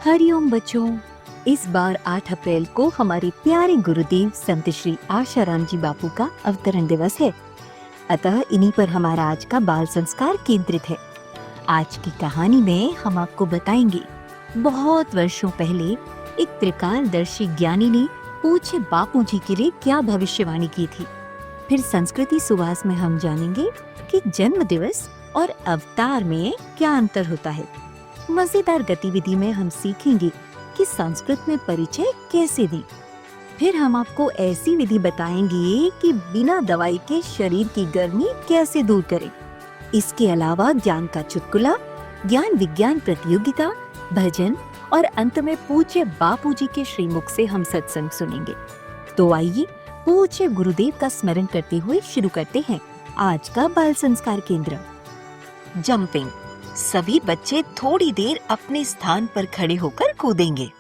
हरिओम बच्चों, इस बार 8 अप्रैल को हमारे प्यारे गुरुदेव संत श्री आशाराम जी बापू का अवतरण दिवस है। अतः इन्हीं पर हमारा आज का बाल संस्कार केंद्रित है। आज की कहानी में हम आपको बताएंगे, बहुत वर्षों पहले एक त्रिकालदर्शी ज्ञानी ने पूज्य बापू जी के लिए क्या भविष्यवाणी की थी। फिर संस्कृति सुवास में हम जानेंगे कि जन्म दिवस और अवतार में क्या अंतर होता है। मजेदार गतिविधि में हम सीखेंगे कि संस्कृत में परिचय कैसे दें। फिर हम आपको ऐसी विधि बताएंगे कि बिना दवाई के शरीर की गर्मी कैसे दूर करें। इसके अलावा ज्ञान का चुटकुला, ज्ञान विज्ञान प्रतियोगिता, भजन और अंत में पूज्य बापू जी के श्रीमुख से हम सत्संग सुनेंगे। तो आइए पूज्य गुरुदेव का स्मरण करते हुए शुरू करते हैं आज का बाल संस्कार केंद्र। जंपिंग। सभी बच्चे थोड़ी देर अपने स्थान पर खड़े होकर कूदेंगे।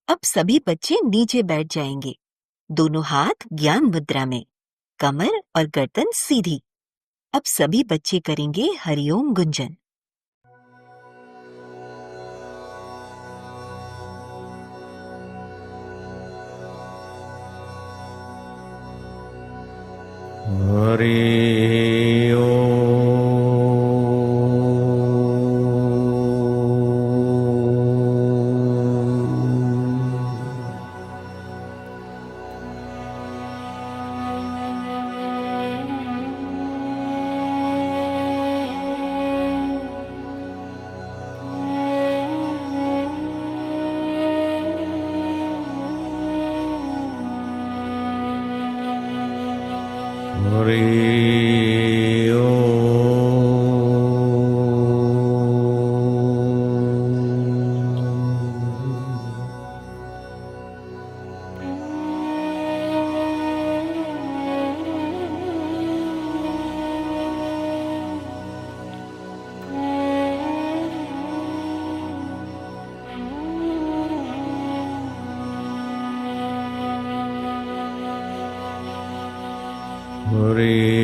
अब सभी बच्चे नीचे बैठ जाएंगे। दोनों हाथ ज्ञान मुद्रा में, कमर और गर्दन सीधी। अब सभी बच्चे करेंगे हरिओम गुंजन। हरि ओम। हरि ओम। हरि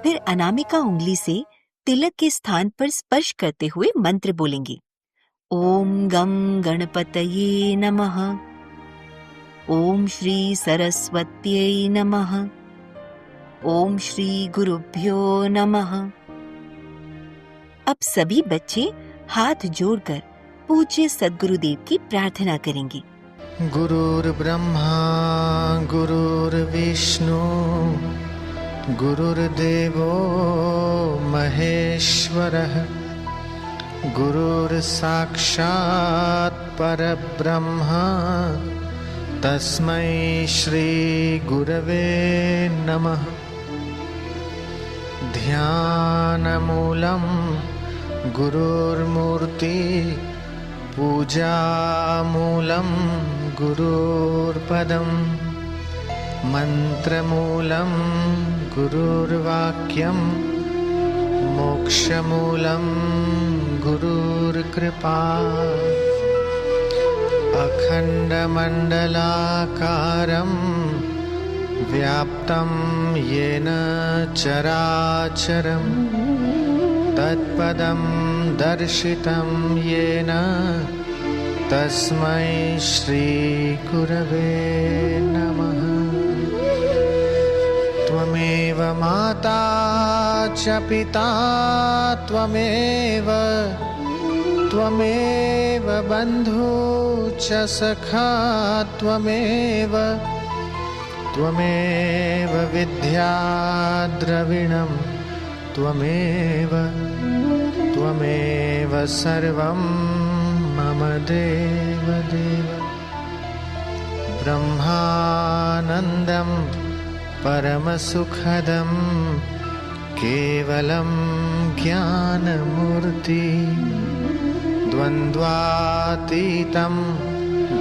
फिर अनामिका उंगली से तिलक के स्थान पर स्पर्श करते हुए मंत्र बोलेंगे। ओम गं गणपतये नमः। ओम श्री सरस्वत्यै नमः। ओम श्री गुरुभ्यो नमः। अब सभी बच्चे हाथ जोड़कर पूज्य सद्गुरुदेव की प्रार्थना करेंगे। गुरुर्ब्रह्मा गुरुर्विष्णु गुरुर्देवो महेश्वरः गुरुर्साक्षात् परब्रह्म तस्मै श्री गुरवे नमः। ध्यानमूलं गुरुर्मूर्ति पूजामूलं गुरुर्पदम् मंत्रमूलं गुरुर्वाक्यं मोक्षमूलं गुरुर्कृपा। अखण्डमण्डलाकारं व्याप्तं येन चराचरं तत्पदं दर्शितं येन तस्मै श्रीगुरवे नमः। त्वमेव माता च पिता त्वमेव बन्धु च सखा त्वमेव विद्या द्रविणं त्वमेव सर्वं मम देवदेव। ब्रह्मानन्दं परमसुखदं केवलं ज्ञानमूर्ति द्वन्द्वातीतं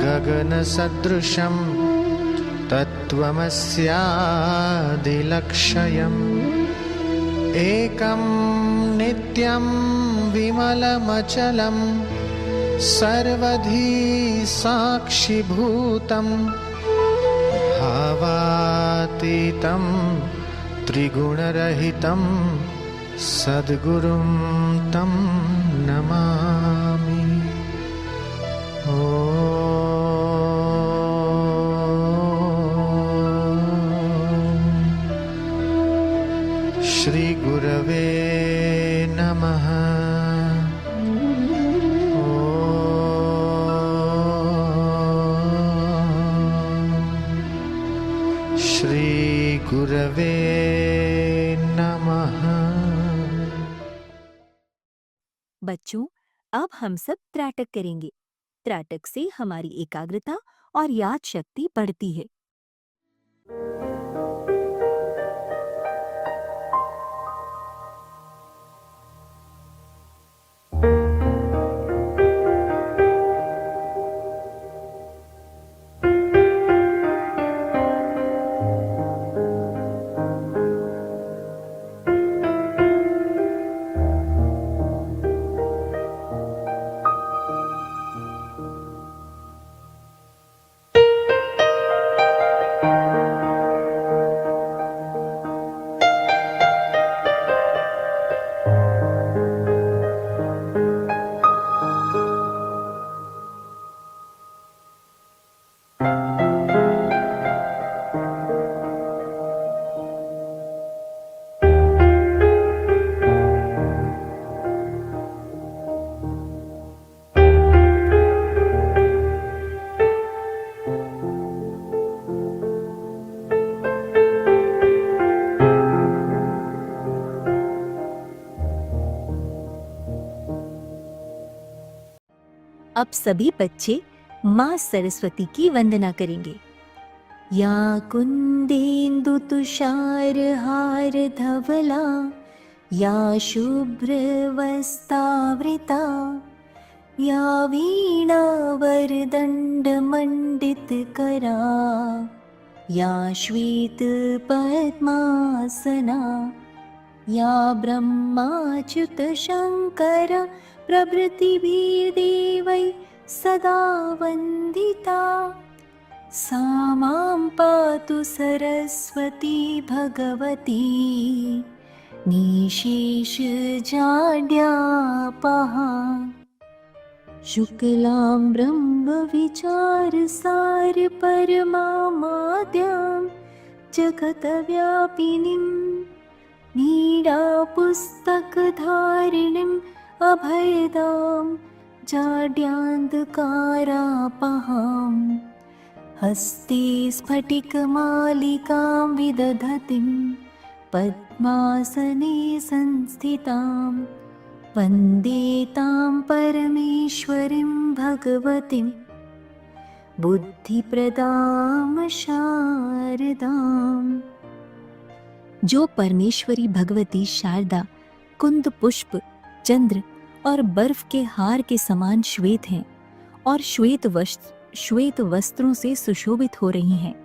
गगनसदृशं तत्त्वमस्यादिलक्ष्यम् एकं नित्यं विमलमचलं सर्वधी साक्षिभूतं भावातीतं त्रिगुणरहितं सद्गुरुं तं नमामि। श्री गुरवे नमः। श्री गुरवे नमः। बच्चों, अब हम सब त्राटक करेंगे। त्राटक से हमारी एकाग्रता और याद शक्ति बढ़ती है। अब सभी बच्चे माँ सरस्वती की वंदना करेंगे। या कुंदेन्दु तुषार हार धवला, या शुभ्र वस्तावृता, या वीणा वरदंड मंडित करा, या श्वेत पद्मासना, या ब्रह्माच्युत शंकर प्रभृतिभिर्देवै सदा वन्दिता, सा मां पातु सरस्वती भगवती निशेषजाड्यापहा। शुक्लां ब्रह्मविचारसार परमामाद्यां जगतव्यापिनीं नीडापुस्तकधारिणीम् अभयदां जाड्यान्धकारापहां। हस्ते स्फटिकमालिकां विदधतीं पद्मासने संस्थितां, वन्दे तां परमेश्वरीं भगवतीं बुद्धिप्रदां शारदाम्। जो परमेश्वरी भगवती शारदा कुंद पुष्प, चंद्र और बर्फ के हार के समान श्वेत हैं और श्वेत वस्त्रों से सुशोभित हो रही हैं,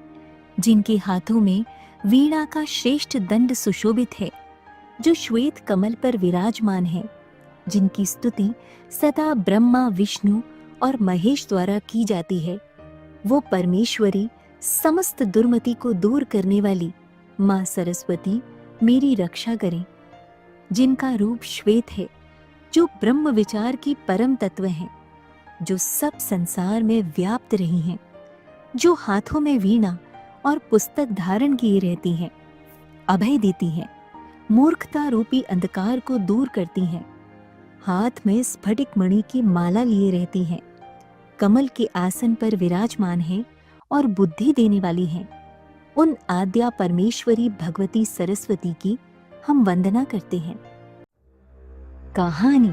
जिनके हाथों में वीणा का श्रेष्ठ दंड सुशोभित है, जो श्वेत कमल पर विराजमान है, जिनकी स्तुति सदा ब्रह्मा, विष्णु और महेश द्वारा की जाती है, वो परमेश्वरी समस्त दुर्मति को दूर करने वाली माँ सरस्वती मेरी रक्षा करें, जिनका रूप श्वेत है, जो ब्रह्म विचार की परम तत्व हैं, जो सब संसार में व्याप्त रही हैं, जो हाथों में वीणा और पुस्तक धारण किए रहती हैं, अभय देती हैं, मूर्खता रूपी अंधकार को दूर करती हैं, हाथ में स्फटिक मणि की माला लिए रहती हैं, कमल के आसन पर विराजमान हैं और बुद्धि देने वाली हैं। उन आद्या परमेश्वरी भगवती सरस्वती की हम वंदना करते हैं। कहानी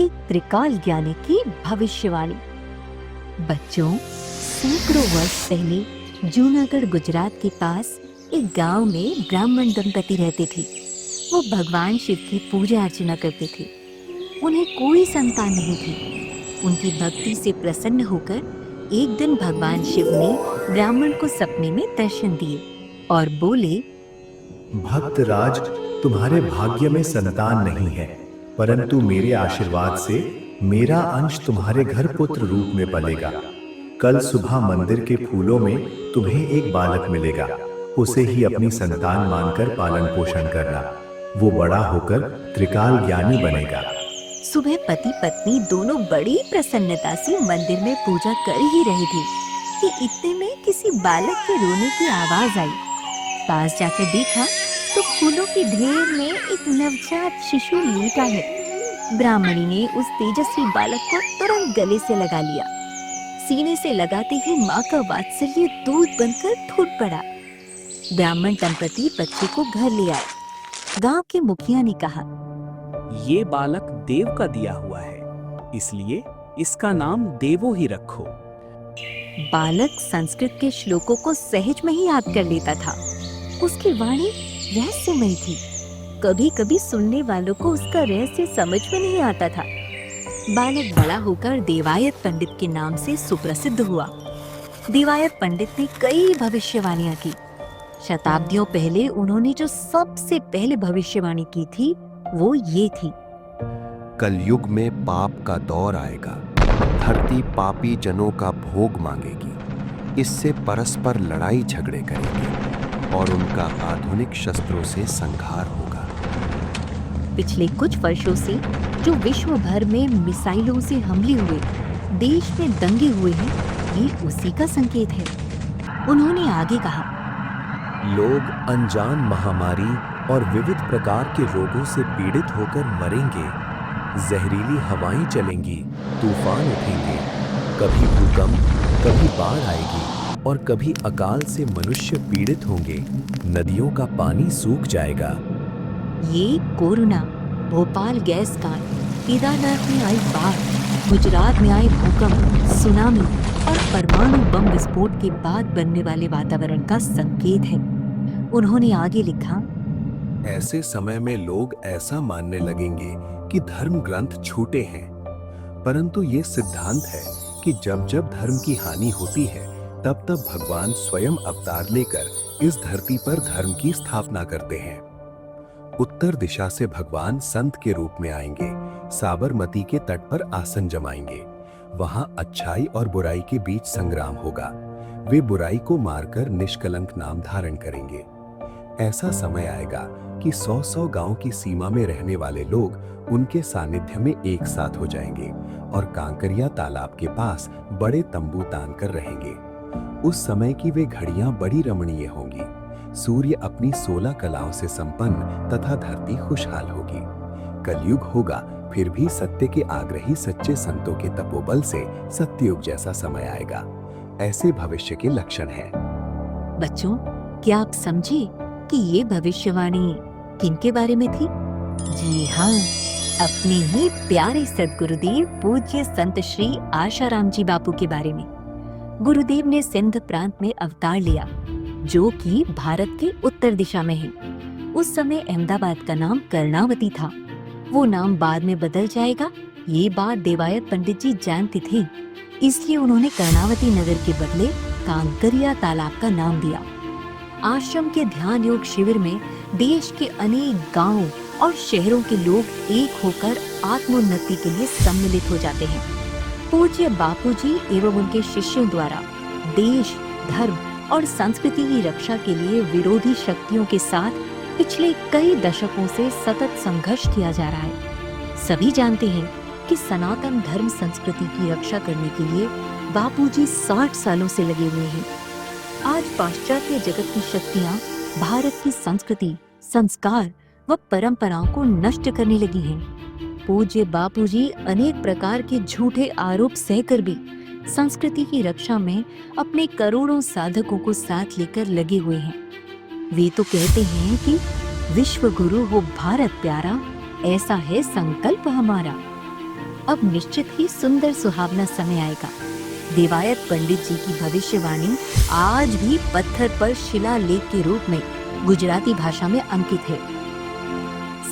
एक त्रिकाल ज्ञानी की भविष्यवाणी। बच्चों, सैकड़ों वर्ष पहले जूनागढ़ गुजरात के पास एक गांव में ब्राह्मण दंपति रहते थे। वो भगवान शिव की पूजा अर्चना करते थे। उन्हें कोई संतान नहीं थी। उनकी भक्ति से प्रसन्न होकर एक दिन भगवान शिव ने ब्राह्मण को सपने में दर्शन दिए और बोले, भक्तराज, तुम्हारे भाग्य में संतान नहीं है, परंतु मेरे आशीर्वाद से मेरा अंश तुम्हारे घर पुत्र रूप में पलेगा। कल सुबह मंदिर के फूलों में तुम्हें एक बालक मिलेगा। उसे ही अपनी संतान मानकर पालन पोषण करना। वो बड़ा होकर त्रिकाल ज्ञानी बनेगा। सुबह पति पत्नी दोनों बड़ी प्रसन्नता से मंदिर में पूजा कर ही रहे थे कि इतने में किसी बालक के रोने की आवाज आई। पास जाकर देखा तो फूलों के ढेर में एक नवजात शिशु लेटा है। ब्राह्मणी ने उस तेजस्वी बालक को तुरंत गले से लगा लिया। सीने से लगाते ही माँ का वात्सल्य दूध बनकर फूट पड़ा। ब्राह्मण दंपति बच्चे को घर ले आए। गांव के मुखिया ने कहा, ये बालक देव का दिया हुआ है, इसलिए इसका नाम देवो ही रखो। बालक संस्कृत के श्लोकों को सहज में ही याद कर लेता था। उसकी वाणी रहस्यमयी थी। कभी कभी सुनने वालों को उसका रहस्य समझ में नहीं आता था। बालक बड़ा होकर देवायत पंडित के नाम से सुप्रसिद्ध हुआ। देवायत पंडित ने कई भविष्यवाणियां की। शताब्दियों पहले उन्होंने जो सबसे पहले भविष्यवाणी की थी वो ये थी, कलयुग में पाप का दौर आएगा। धरती पापी जनों का भोग मांगेगी। इससे परस्पर लड़ाई झगड़े करेंगे और उनका आधुनिक शस्त्रों से संहार होगा। पिछले कुछ वर्षों से जो विश्व भर में मिसाइलों से हमले हुए, देश में दंगे हुए हैं, ये उसी का संकेत है। उन्होंने आगे कहा, लोग अनजान महामारी और विविध प्रकार के रोगों से पीड़ित होकर मरेंगे। जहरीली हवाएं चलेंगी, तूफान उठेंगे, कभी भूकंप, कभी बाढ़ आएगी और कभी अकाल से मनुष्य पीड़ित होंगे। नदियों का पानी सूख जाएगा। ये कोरोना, भोपाल गैस कांड, केदारनाथ में आई बाढ़, गुजरात में आए भूकंप, सुनामी और परमाणु बम विस्फोट के बाद बनने वाले वातावरण का संकेत है। उन्होंने आगे लिखा, ऐसे समय में लोग ऐसा मानने लगेंगे कि धर्म ग्रंथ झूठे हैं, परंतु ये सिद्धांत है कि जब जब धर्म की हानि होती है तब तब भगवान स्वयं अवतार लेकर इस धरती पर धर्म की स्थापना करते हैं। उत्तर दिशा से भगवान संत के रूप में आएंगे, साबरमती के तट पर आसन जमाएंगे। वहां अच्छाई और बुराई के बीच संग्राम होगा। वे बुराई को मारकर निष्कलंक नाम धारण करेंगे। ऐसा समय आएगा कि 100-100 गांव की सीमा में रहने वाले लोग उनके सानिध्य में एक साथ हो जाएंगे और कांकरिया तालाब के पास बड़े तंबू तान कर रहेंगे। उस समय की वे घड़ियां बड़ी रमणीय होंगी। सूर्य अपनी 16 कलाओं से संपन्न तथा धरती खुशहाल होगी। कलयुग होगा, फिर भी सत्य के आग्रही सच्चे संतों के तपोबल से सत्ययुग जैसा समय आएगा। ऐसे भविष्य के लक्षण हैं। बच्चों, क्या आप समझे कि ये भविष्यवाणी किनके बारे में थी? जी हाँ, अपने ही प्यारे सद्गुरुदेव पूज्य संत श्री आशाराम जी बापू के बारे में। गुरुदेव ने सिंध प्रांत में अवतार लिया, जो कि भारत के उत्तर दिशा में है। उस समय अहमदाबाद का नाम कर्णावती था। वो नाम बाद में बदल जाएगा, ये बात देवायत पंडित जी जानते थे। इसलिए उन्होंने कर्णावती नगर के बदले कांकरिया तालाब का नाम दिया। आश्रम के ध्यान योग शिविर में देश के अनेक गांवों और शहरों के लोग एक होकर आत्मोन्नति के लिए सम्मिलित हो जाते हैं। पूज्य बापूजी एवं उनके शिष्यों द्वारा देश, धर्म और संस्कृति की रक्षा के लिए विरोधी शक्तियों के साथ पिछले कई दशकों से सतत संघर्ष किया जा रहा है। सभी जानते हैं कि सनातन धर्म संस्कृति की रक्षा करने के लिए बापूजी 60 सालों से लगे हुए हैं। आज पाश्चात्य जगत की शक्तियां भारत की संस्कृति, संस्कार व परंपराओं को नष्ट करने लगी हैं। पूज्य बापूजी अनेक प्रकार के झूठे आरोप सहकर भी संस्कृति की रक्षा में अपने करोड़ों साधकों को साथ लेकर लगे हुए हैं। वे तो कहते हैं कि विश्व गुरु हो भारत प्यारा, ऐसा है संकल्प हमारा। अब निश्चित ही सुंदर सुहावना समय आएगा। देवायत पंडित जी की भविष्यवाणी आज भी पत्थर पर शिलालेख के रूप में गुजराती भाषा में अंकित है।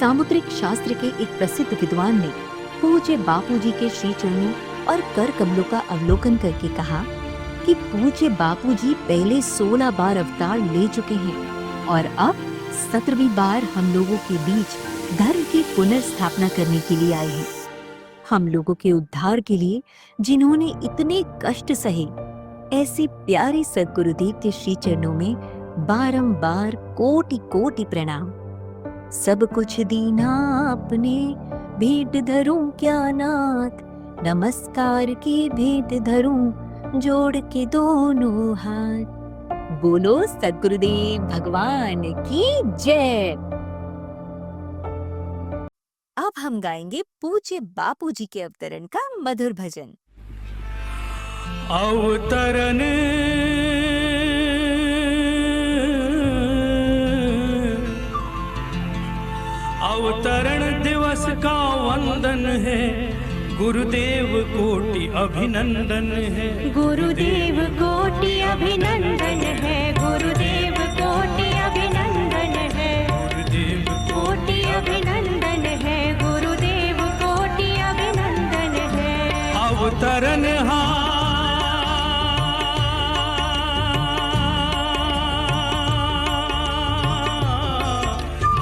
सामुद्रिक शास्त्र के एक प्रसिद्ध विद्वान ने पूज्य बापूजी के श्री चरणों और कर कमलों का अवलोकन करके कहा कि पूज्य बापूजी पहले 16 बार अवतार ले चुके हैं और अब 17वीं बार हम लोगों के बीच धर्म की पुनर्स्थापना करने के लिए आए हैं। हम लोगों के उद्धार के लिए जिन्होंने इतने कष्ट सहे, ऐसे प्यारे सद्गुरुदेव के श्री चरणों में बारंबार कोटि कोटि प्रणाम। सब कुछ दीना आपने, भेंट धरूं क्या नाथ, नमस्कार की भेंट धरूं जोड़ के दोनों हाथ। बोलो सद्गुरुदेव भगवान की जय। अब हम गाएंगे पूज्य बापूजी के अवतरण का मधुर भजन। अवतरण अवतरण दिवस का वंदन है, गुरुदेव कोटि अभिनंदन है। गुरुदेव कोटि अभिनंदन है, गुरुदेव कोटि अभिनंदन है, गुरुदेव कोटि अभिनंदन है, गुरुदेव कोटि अभिनंदन है। अवतरण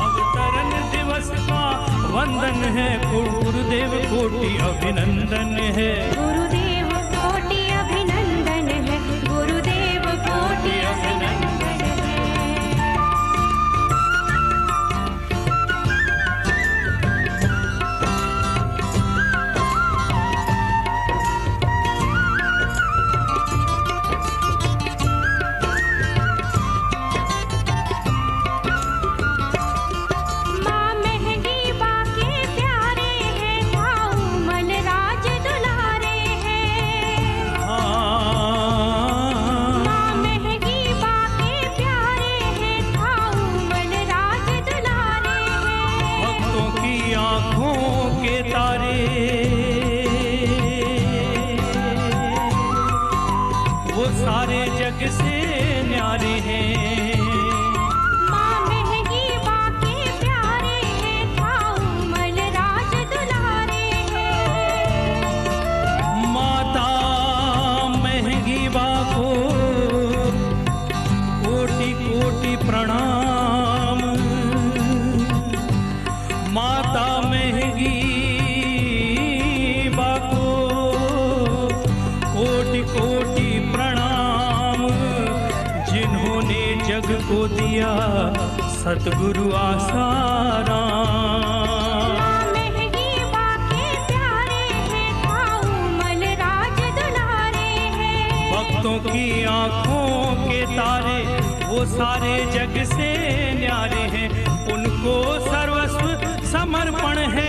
अवतरण दिवस का वंदन है, गुरुदेव कोटि अभिनंदन है। गुरुदेव कोटि अभिनंदन है, गुरुदेव कोटि अभिनंदन है। माँ महंगी बाके प्यारे हैं, खाऊ मन राज दुलारे हैं। माँ महंगी बाके प्यारे हैं, खाऊ मन राज दुलारे हैं। भक्तों की आंखों के तारे वो सारे जग से न्यारे हैं। माँ महंगी बाके प्यारे हैं, खाऊ मन राज दुलारे हैं। माता महंगी बाको कोटि कोटि प्रणाम। माता महंगी बाको कोटि कोटि प्रणाम। जिन्होंने जग को दिया सतगुरु आसाराम। माँ महंगी बाके प्यारे हैं, खाऊ मन राज दुलारे हैं। भक्तों की आंखों के तारे वो सारे जग से न्यारे हैं। उनको सर्वस्व समर्पण है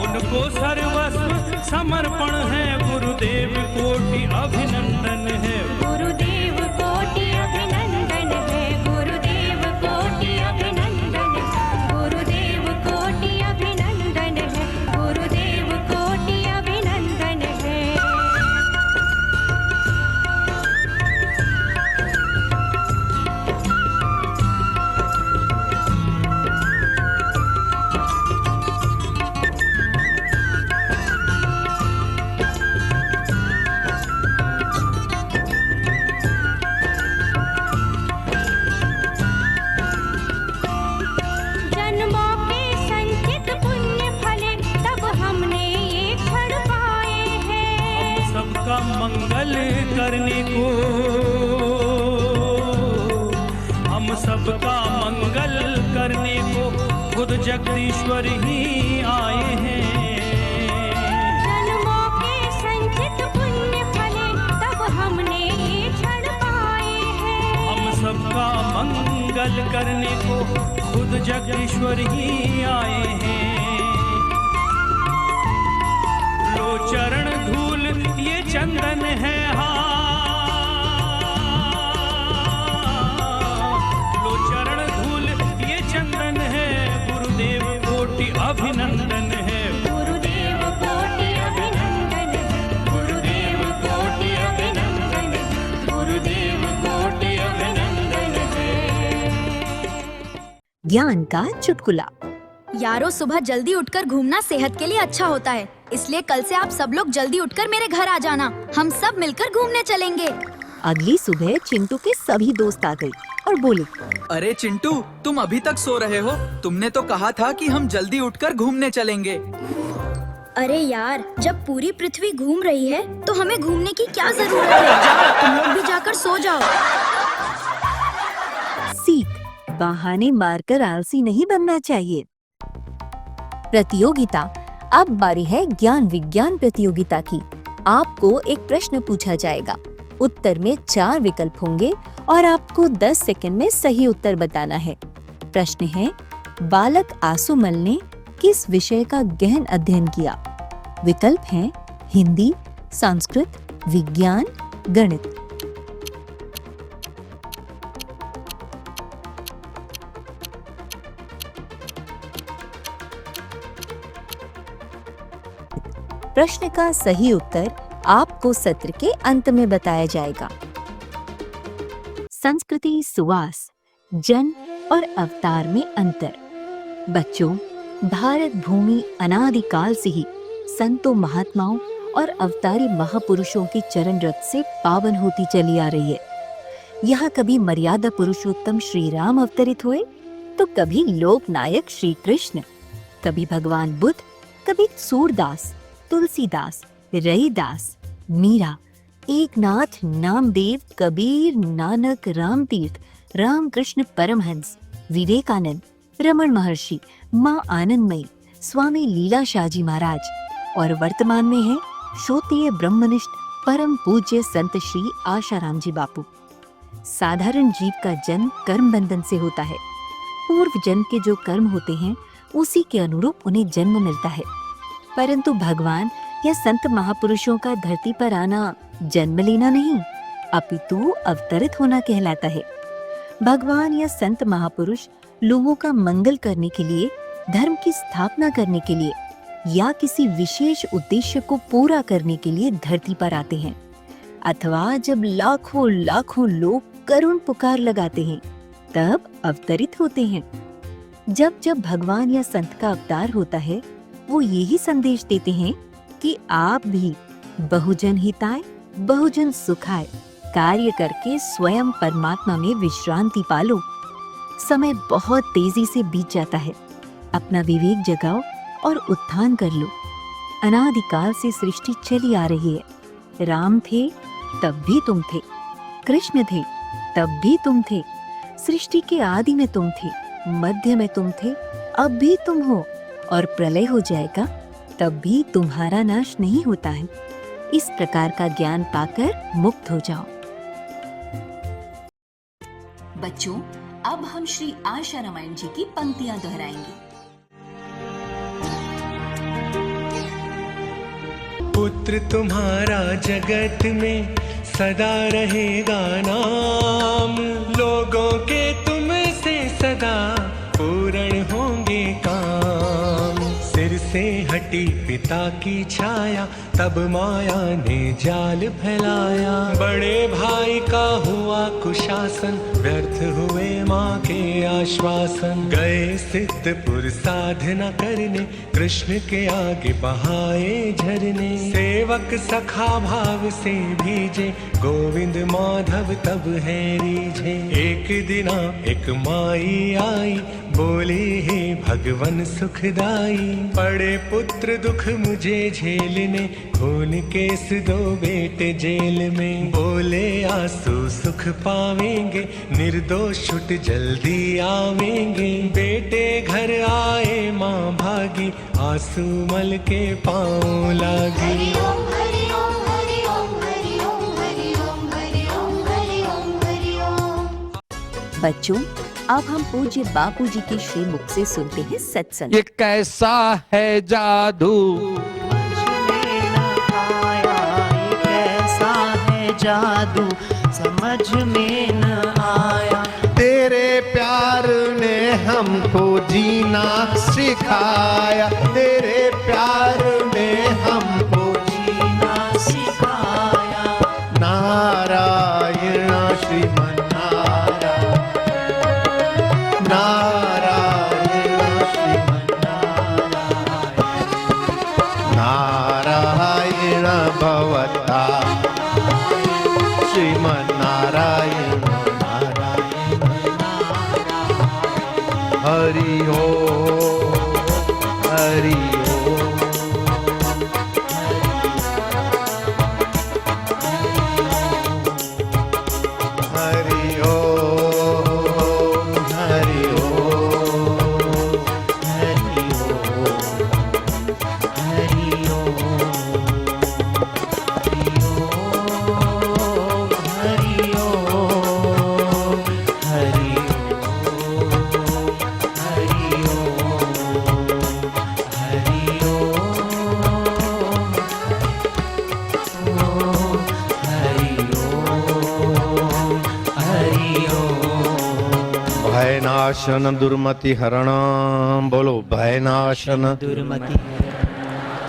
उनको सर्वस्व समर्पण है। गुरुदेव कोटि अभिनंदन है। गुरुदेव कोटि अभिनंदन है, गुरुदेव कोटि अभिनंदन है, गुरुदेव कोटि अभिनंदन है, गुरुदेव कोटि अभिनंदन है। करने को, हम सबका मंगल करने को खुद जगदीश्वर ही आए हैं। जन्मों के संचित पुण्य फले तब हमने ये क्षण पाए हैं। हम सबका मंगल करने को खुद जगदीश्वर ही आए हैं। लो चरण धूल ये चंदन है लो चरण धूल ये चंदन है, गुरुदेव कोटि अभिनंदन है। गुरुदेव कोटि अभिनंदन है, गुरुदेव कोटि अभिनंदन है, गुरुदेव कोटि अभिनंदन है। ज्ञान का चुटकुला। यारो, सुबह जल्दी उठकर घूमना सेहत के लिए अच्छा होता है, इसलिए कल से आप सब लोग जल्दी उठकर मेरे घर आ जाना। हम सब मिलकर घूमने चलेंगे। अगली सुबह चिंटू के सभी दोस्त आ गए और बोले, अरे चिंटू, तुम अभी तक सो रहे हो? तुमने तो कहा था कि हम जल्दी उठकर घूमने चलेंगे। अरे यार, जब पूरी पृथ्वी घूम रही है तो हमें घूमने की क्या जरूरत है? जाओ, तुम लोग भी जाकर सो जाओ। सीख, बहाने मारकर आलसी नहीं बनना चाहिए। प्रतियोगिता। अब बारी है ज्ञान विज्ञान प्रतियोगिता की। आपको एक प्रश्न पूछा जाएगा, उत्तर में 4 विकल्प होंगे और आपको 10 सेकंड में सही उत्तर बताना है। प्रश्न है, बालक आसुमल ने किस विषय का गहन अध्ययन किया? विकल्प हैं हिंदी, संस्कृत, विज्ञान, गणित। प्रश्न का सही उत्तर आपको सत्र के अंत में बताया जाएगा। संस्कृति सुवास, जन्म और अवतार में अंतर। बच्चों, भारत भूमि अनादिकाल से ही संतों, महात्माओं और अवतारी महापुरुषों के चरण रथ से पावन होती चली आ रही है। यहाँ कभी मर्यादा पुरुषोत्तम श्री राम अवतरित हुए, तो कभी लोकनायक श्री कृष्ण, कभी भगवान बुद्ध, कभी सूरदास, तुलसीदास, रईदास, मीरा, एकनाथ, नामदेव, कबीर, नानक, रामतीर्थ, रामकृष्ण परमहंस, विवेकानंद, रमण महर्षि, माँ आनंदमयी, स्वामी लीला शाहजी महाराज और वर्तमान में है श्रोत्रिय ब्रह्मनिष्ठ परम पूज्य संत श्री आशाराम जी बापू। साधारण जीव का जन्म कर्म बंधन से होता है। पूर्व जन्म के जो कर्म होते हैं उसी के अनुरूप उन्हें जन्म मिलता है, परंतु भगवान या संत महापुरुषों का धरती पर आना जन्म लेना नहीं, अपितु अवतरित होना कहलाता है। भगवान या संत महापुरुष लोगों का मंगल करने के लिए, धर्म की स्थापना करने के लिए या किसी विशेष उद्देश्य को पूरा करने के लिए धरती पर आते हैं, अथवा जब लाखों लाखों लोग करुण पुकार लगाते हैं तब अवतरित होते हैं। जब जब भगवान या संत का अवतार होता है, वो यही संदेश देते हैं कि आप भी बहुजन हिताय बहुजन सुखाय कार्य करके स्वयं परमात्मा में विश्रांति पालो। समय बहुत तेजी से बीत जाता है, अपना विवेक जगाओ और उत्थान कर लो। अनादिकाल से सृष्टि चली आ रही है। राम थे तब भी तुम थे, कृष्ण थे तब भी तुम थे, सृष्टि के आदि में तुम थे, मध्य में तुम थे, अब भी तुम हो, और प्रलय हो जाएगा तब भी तुम्हारा नाश नहीं होता है। इस प्रकार का ज्ञान पाकर मुक्त हो जाओ। बच्चों, अब हम श्री आशा रामायण जी की पंक्तियां दोहराएंगे। पुत्र तुम्हारा जगत में सदा रहेगा नाम, लोगों के तुमसे सदा पूर्ण होंगे काम। सिर से हटी पिता की छाया, तब माया ने जाल फैलाया। बड़े भाई का हुआ कुशासन, व्यर्थ हुए माँ के आश्वासन। गए सिद्धपुर साधना करने, कृष्ण के आगे बहाए झरने। सेवक सखा भाव से भीजे, गोविंद माधव तब है रीझे। एक दिना एक माई आई, बोली हे भगवन सुखदाई, पड़े पुत्र दुख मुझे झेलने, खून केस दो बेटे जेल में। बोले आंसू सुख पावेंगे, निर्दोष छुट जल्दी आवेंगे। बेटे घर आए माँ भागी, आंसू मल के पाँव लागी। बच्चों, अब हम पूज्य बापू जी के श्री मुख से सुनते हैं सत्संग। ये कैसा है जादू, कैसा है जादू समझ में न आया। तेरे प्यार ने हमको जीना सिखाया, तेरे प्यार ने हमको जीना सिखाया। नारायण श्रीमन नारायण श्रीमन नारायण भवता श्रीमन नारायण हरि ओम हरि ओम हरि ओम हरि ओम हरि ओम हरि ओम हरि भयनाशन दुर्मति हरण, बोलो भयनाशन दुर्मति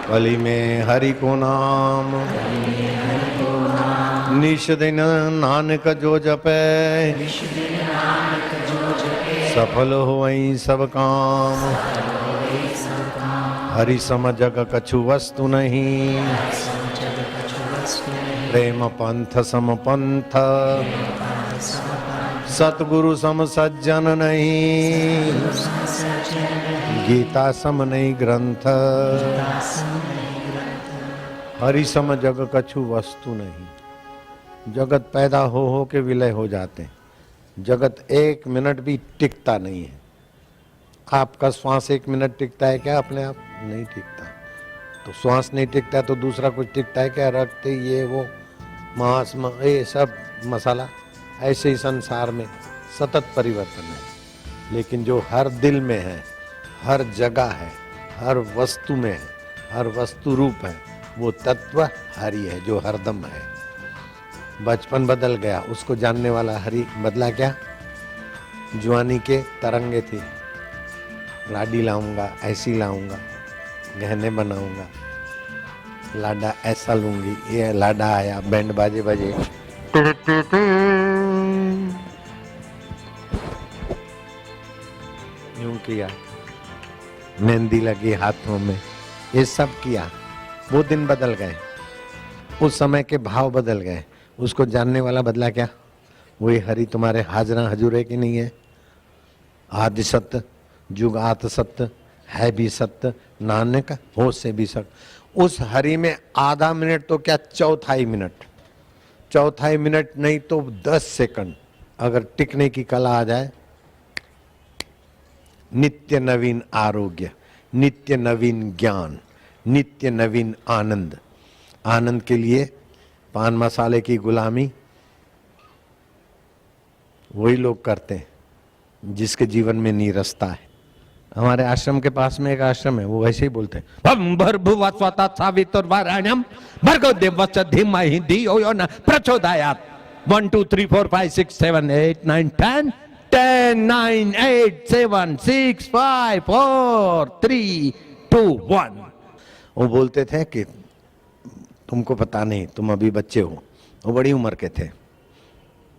कली में हरि को नाम, निश दिन नानक जो जपे, सफल होई सब काम। हरि सम जग कछु वस्तु नहीं, प्रेम पंथ सम पंथ, सतगुरु सम सज्जन नहीं, गीता सम नहीं ग्रंथ। हरि सम जग कछु वस्तु नहीं। जगत पैदा हो के विलय हो जाते हैं, जगत एक मिनट भी टिकता नहीं है। आपका श्वास एक मिनट टिकता है क्या? अपने आप नहीं टिकता। तो श्वास नहीं टिकता तो दूसरा कुछ टिकता है क्या? रक्त, ये वो मांस, ये सब मसाला। ऐसे ही संसार में सतत परिवर्तन है, लेकिन जो हर दिल में है, हर जगह है, हर वस्तु में है, हर वस्तु रूप है, वो तत्व हरि है जो हरदम है। बचपन बदल गया, उसको जानने वाला हरि बदला क्या? जवानी के तरंगे थी, लाडी लाऊंगा, ऐसी लाऊंगा, गहने बनाऊंगा, लाडा ऐसा लूंगी, ये लाडा आया, बैंड बाजे बजे, यूं किया, मेहंदी लगी हाथों में, ये सब किया। वो दिन बदल गए, उस समय के भाव बदल गए, उसको जानने वाला बदला क्या? वही हरि तुम्हारे हाजरा हजूर है कि नहीं है? आदि सत्य, जुगात सत्य, है भी सत्य, नानक हो से भी सत्य। उस हरि में आधा मिनट तो क्या, चौथाई मिनट, चौथाई मिनट नहीं तो 10 सेकंड अगर टिकने की कला आ जाए, नित्य नवीन आरोग्य, नित्य नवीन ज्ञान, नित्य नवीन आनंद। आनंद के लिए पान मसाले की गुलामी वही लोग करते हैं जिसके जीवन में नीरसता है। हमारे आश्रम के पास में एक आश्रम है, वो वैसे ही बोलते हैं, भर्भुवः स्वतः सावितुर्वरेण्यं भर्गो देवस्य धीमहि धियो यो न प्रचोदयात्। 1 2 3 4 5 6 7 8 9 10 10 9 8 7 6 5 4 3 2 1। वो बोलते थे कि तुमको पता नहीं, तुम अभी बच्चे हो। वो बड़ी उम्र के थे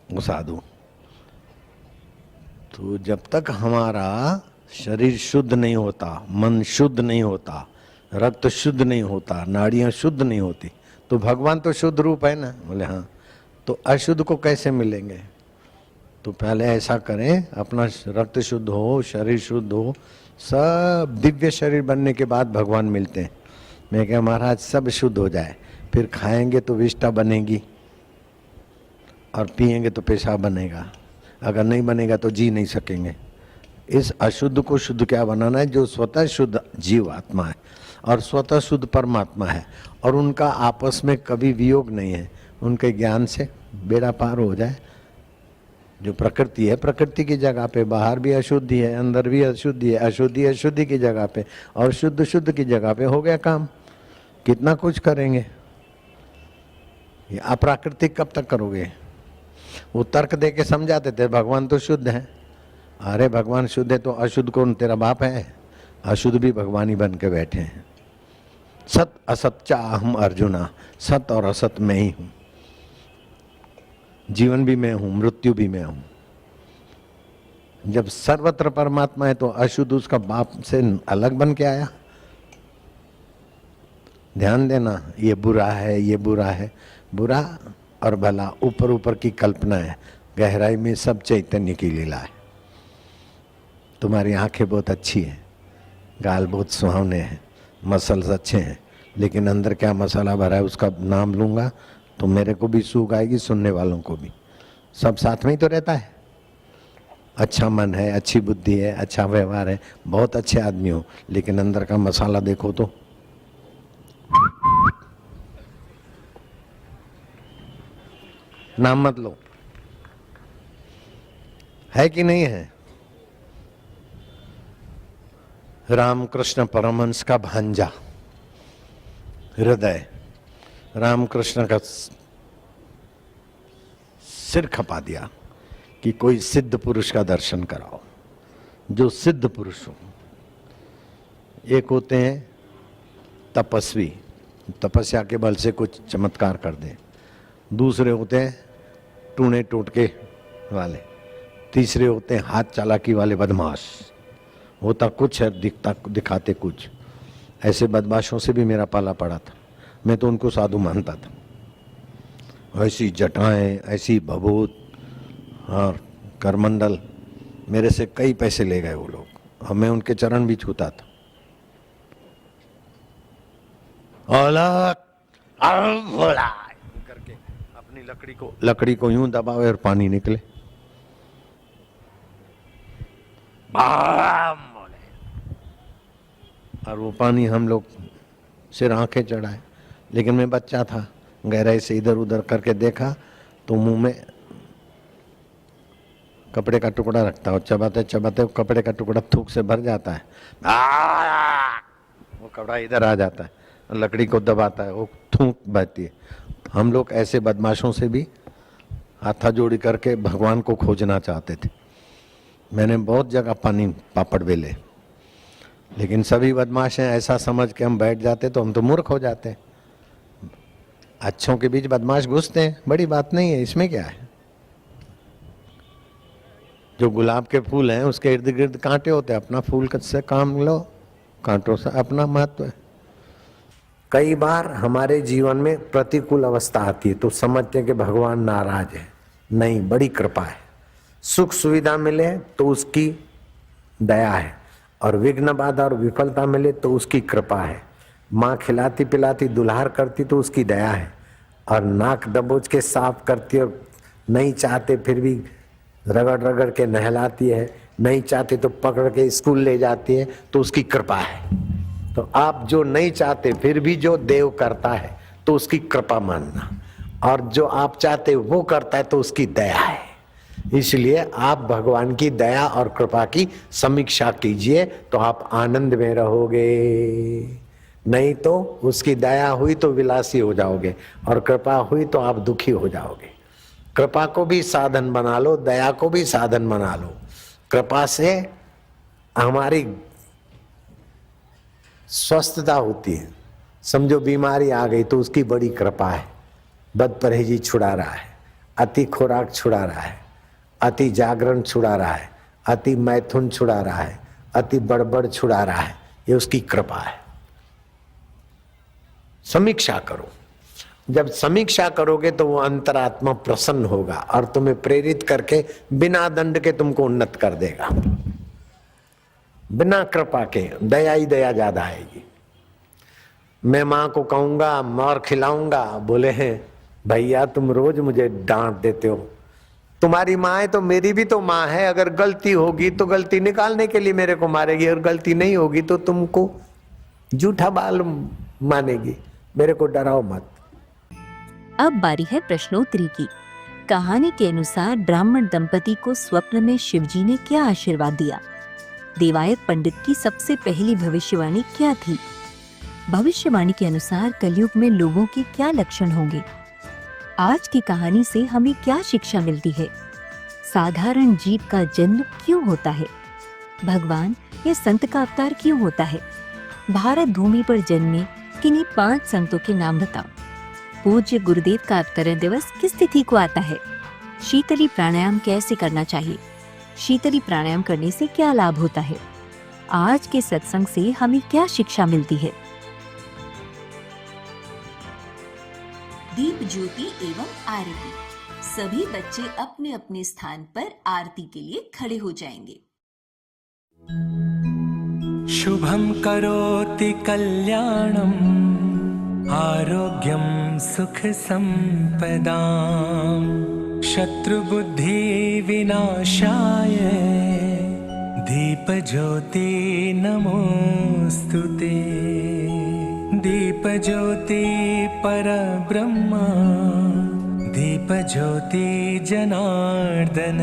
वो साधु। तो जब तक हमारा शरीर शुद्ध नहीं होता, मन शुद्ध नहीं होता, रक्त शुद्ध नहीं होता, नाड़ियां शुद्ध नहीं होती, तो भगवान तो शुद्ध रूप है ना। बोले हाँ, तो अशुद्ध को कैसे मिलेंगे? तो पहले ऐसा करें, अपना रक्त शुद्ध हो, शरीर शुद्ध हो, सब दिव्य शरीर बनने के बाद भगवान मिलते हैं। मैं क्या महाराज सब शुद्ध हो जाए, फिर खाएंगे तो विष्ठा बनेगी और पिएंगे तो पेशाब बनेगा, अगर नहीं बनेगा तो जी नहीं सकेंगे। इस अशुद्ध को शुद्ध क्या बनाना है? जो स्वतः शुद्ध जीव आत्मा है और स्वतः शुद्ध परमात्मा है, और उनका आपस में कभी वियोग नहीं है, उनके ज्ञान से बेड़ा पार हो जाए। जो प्रकृति है, प्रकृति की जगह पे बाहर भी अशुद्धि है, अंदर भी अशुद्धि है, अशुद्धि अशुद्धि की जगह पे और शुद्ध शुद्ध की जगह पे, हो गया काम। कितना कुछ करेंगे, ये अप्राकृतिक कब तक करोगे? वो तर्क दे के समझाते थे भगवान तो शुद्ध है। अरे भगवान शुद्ध है तो अशुद्ध कौन तेरा बाप है? अशुद्ध भी भगवान ही बन के बैठे हैं। सत असत चा अहम अर्जुना, सत और असत मैं ही हूं, जीवन भी मैं हूं, मृत्यु भी मैं हूं। जब सर्वत्र परमात्मा है तो अशुद्ध उसका बाप से अलग बन के आया। ध्यान देना, ये बुरा है, ये बुरा है, बुरा और भला ऊपर ऊपर की कल्पना है, गहराई में सब चैतन्य की लीला है। तुम्हारी आंखें बहुत अच्छी हैं, गाल बहुत सुहावने हैं, मसल्स अच्छे हैं, लेकिन अंदर क्या मसाला भरा है उसका नाम लूंगा तो मेरे को भी सूख आएगी, सुनने वालों को भी। सब साथ में ही तो रहता है। अच्छा मन है, अच्छी बुद्धि है, अच्छा व्यवहार है, बहुत अच्छे आदमी हो, लेकिन अंदर का मसाला देखो तो नाम मत लो, है कि नहीं है? रामकृष्ण परमहंस का भांजा हृदय रामकृष्ण का सिर खपा दिया कि कोई सिद्ध पुरुष का दर्शन कराओ, जो सिद्ध पुरुष हो। एक होते हैं तपस्वी, तपस्या के बल से कुछ चमत्कार कर दे। दूसरे होते हैं टूने टोटके वाले। तीसरे होते हैं हाथ चालाकी वाले बदमाश, होता कुछ है दिखाते कुछ। ऐसे बदमाशों से भी मेरा पाला पड़ा था, मैं तो उनको साधु मानता था। ऐसी जटाएं, ऐसी भभूत और करमंडल, मेरे से कई पैसे ले गए वो लोग, और मैं उनके चरण भी छूता था। करके अपनी लकड़ी को यूं दबावे और पानी निकले। और वो पानी हम लोग सिर आंखें चढ़ाए। लेकिन मैं बच्चा था, गहराई से इधर उधर करके देखा तो मुंह में कपड़े का टुकड़ा रखता हो, चबाते चबाते वो कपड़े का टुकड़ा थूक से भर जाता है, वो कपड़ा इधर आ जाता है, लकड़ी को दबाता है, वो थूक बहती है। हम लोग ऐसे बदमाशों से भी हाथा जोड़ी करके भगवान को खोजना चाहते थे। मैंने बहुत जगह पानी पापड़ बेले, लेकिन सभी बदमाश हैं ऐसा समझ के हम बैठ जाते तो हम तो मूर्ख हो जाते। अच्छों के बीच बदमाश घुसते हैं, बड़ी बात नहीं है, इसमें क्या है। जो गुलाब के फूल हैं उसके इर्द गिर्द कांटे होते हैं, अपना फूल से काम लो, कांटों से अपना महत्व है। कई बार हमारे जीवन में प्रतिकूल अवस्था आती है तो समझते हैं कि भगवान नाराज है। नहीं, बड़ी कृपा है। सुख सुविधा मिले तो उसकी दया है, और विघ्न बाधा और विफलता मिले तो उसकी कृपा है। माँ खिलाती पिलाती दुल्हार करती तो उसकी दया है, और नाक दबोच के साफ करती और नहीं चाहते फिर भी रगड़ रगड़ के नहलाती है, नहीं चाहते तो पकड़ के स्कूल ले जाती है तो उसकी कृपा है। तो आप जो नहीं चाहते फिर भी जो देव करता है तो उसकी कृपा मानना, और जो आप चाहते वो करता है तो उसकी दया है। इसलिए आप भगवान की दया और कृपा की समीक्षा कीजिए तो आप आनंद में रहोगे। नहीं तो उसकी दया हुई तो विलासी हो जाओगे, और कृपा हुई तो आप दुखी हो जाओगे। कृपा को भी साधन बना लो, दया को भी साधन बना लो। कृपा से हमारी स्वस्थता होती है। समझो बीमारी आ गई तो उसकी बड़ी कृपा है, बदपरहेजी छुड़ा रहा है, अति खुराक छुड़ा रहा है, अति जागरण छुड़ा रहा है, अति मैथुन छुड़ा रहा है, अति बड़बड़ छुड़ा रहा है, ये उसकी कृपा है। समीक्षा करो। जब समीक्षा करोगे तो वो अंतरात्मा प्रसन्न होगा और तुम्हें प्रेरित करके बिना दंड के तुमको उन्नत कर देगा। बिना कृपा के दया ही दया ज्यादा आएगी। मैं माँ को कहूंगा और खिलाऊंगा, बोले हैं भैया तुम रोज मुझे डांट देते हो, तुम्हारी माँ है तो मेरी भी तो माँ है, अगर गलती होगी तो गलती निकालने के लिए मेरे को मारेगी, और गलती नहीं होगी तो तुमको झूठा बाल मानेगी, मेरे को डराओ मत। अब बारी है प्रश्नोत्तरी की। कहानी के अनुसार ब्राह्मण दंपति को स्वप्न में शिवजी ने क्या आशीर्वाद दिया? देवायत पंडित की सबसे पहली भविष्यवाणी क्या थी? भविष्यवाणी के अनुसार कलयुग में लोगों के क्या लक्षण होंगे? आज की कहानी से हमें क्या शिक्षा मिलती है? साधारण जीव का जन्म क्यों होता है? भगवान या संत का अवतार क्यों होता है? भारत भूमि पर जन्मे किन्हीं 5 संतों के नाम बताओ। पूज्य गुरुदेव का अवतरण दिवस किस तिथि को आता है? शीतली प्राणायाम कैसे करना चाहिए? शीतली प्राणायाम करने से क्या लाभ होता है? आज के सत्संग से हमें क्या शिक्षा मिलती है? दीप ज्योति एवं आरती। सभी बच्चे अपने अपने स्थान पर आरती के लिए खड़े हो जाएंगे। शुभं करोति कल्याणम् आरोग्यं सुख संपदां शत्रुबुद्धि विनाशाय दीपज्योति नमोस्तुते। दीपज्योति परब्रह्म दीपज्योति जनार्दन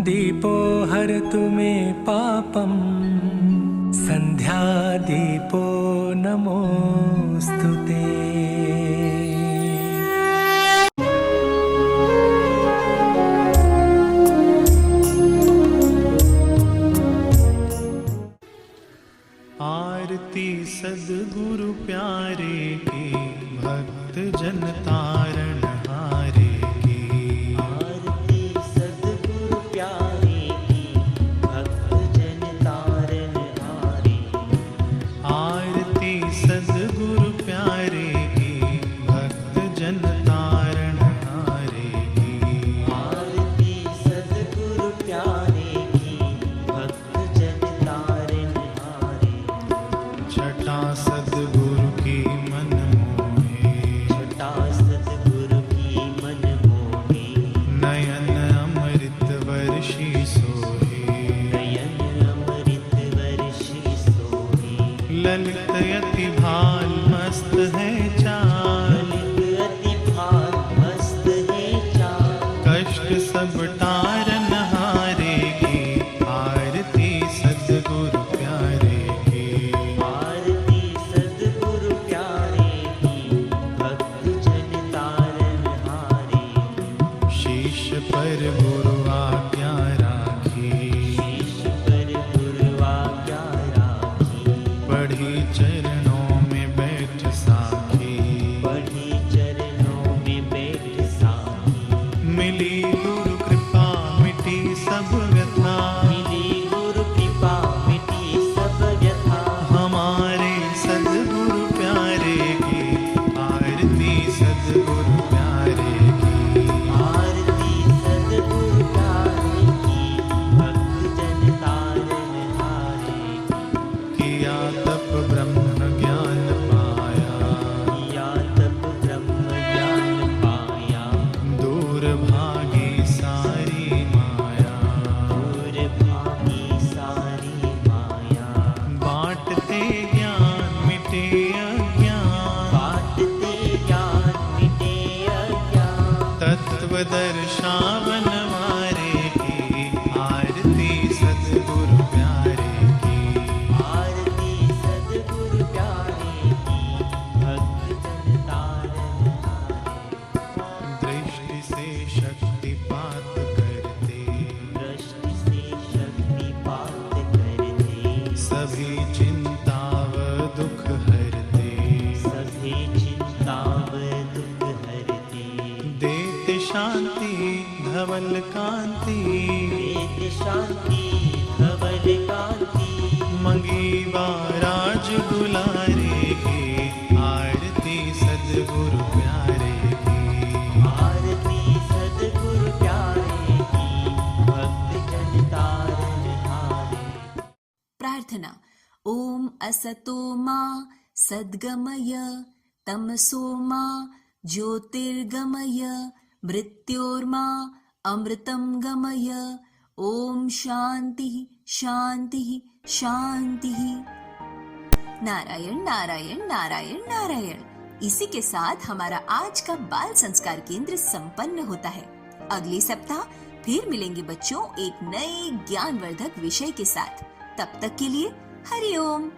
दीपो हरतु मे पापं संध्या दीपो नमोस्तुते। आरती सद्गुरु प्यारे की भक्त जन तारण हारे की। आरती सद्गुरु प्यारे की भक्त जन तारण हारे। आरती सद्गुरु प्यारे की भक्त जन तारण हारे की। आरती सद्गुरु प्यारे की भक्त जन तारण हारे। छटा सद्गुरु की मन मोहे। छटा सद्गुरु की मन मोहे। नयन अमृत वर्षी सोहे। नयन अमृत वर्षी सोहे। ललित अति भाल मस्त है चार। ललित अति भाल मस्त है चार। कष्ट सब तारन हारे की। आरती सद्गुरु प्यारे की। आरती सद्गुरु प्यारे की भक्त जन तारन हारे। शीश पर गुरु आज्ञा राखी। शीश पर गुरु आज्ञा राखी। पढ़ी चरणों में बैठ साखी। पढ़ी चरणों में बैठ साखी। मिली गुरु कृपा मिटी सब व्यथा। मिली गुरु कृपा मिटी सब व्यथा। हमारे सद्गुरु प्यारे की। आरती सद्गुरु प्यारे की। आरती सद्गुरु प्यारे की भक्त जन तारन हारे। किया तप ब्रह्म ज्ञान पाया। किया तप ब्रह्म ज्ञान पाया। दूर भागी सारी माया। दूर भागी सारी माया। बांटते ज्ञान मिटे अज्ञान। बांटते ज्ञान मिटे अज्ञान। तत्व दर्शावन वारे की। आरती सद्गुरु प्यारे की। आरती सद्गुरु प्यारे की भक्त जन तारन हारे। दृष्टि से शक्तिपात करते। दृष्टि से शक्तिपात करते। सभी चिंता व दुख हरते। सभी चिंता व दुख हरते। देते शांति धवल कांति। देते शांति धवल कांति। मंगीवा राज दुलारे की। आरती सद्गुरु प्रार्थना। ओम असतो मा सद्गमय तमसो मा ज्योतिर्गमय मृत्योर्मा अमृतं गमय। ओम शांति शांति शांति। नारायण नारायण नारायण नारायण। इसी के साथ हमारा आज का बाल संस्कार केंद्र संपन्न होता है। अगले सप्ताह फिर मिलेंगे बच्चों एक नए ज्ञानवर्धक विषय के साथ। तब तक के लिए हरि ओम।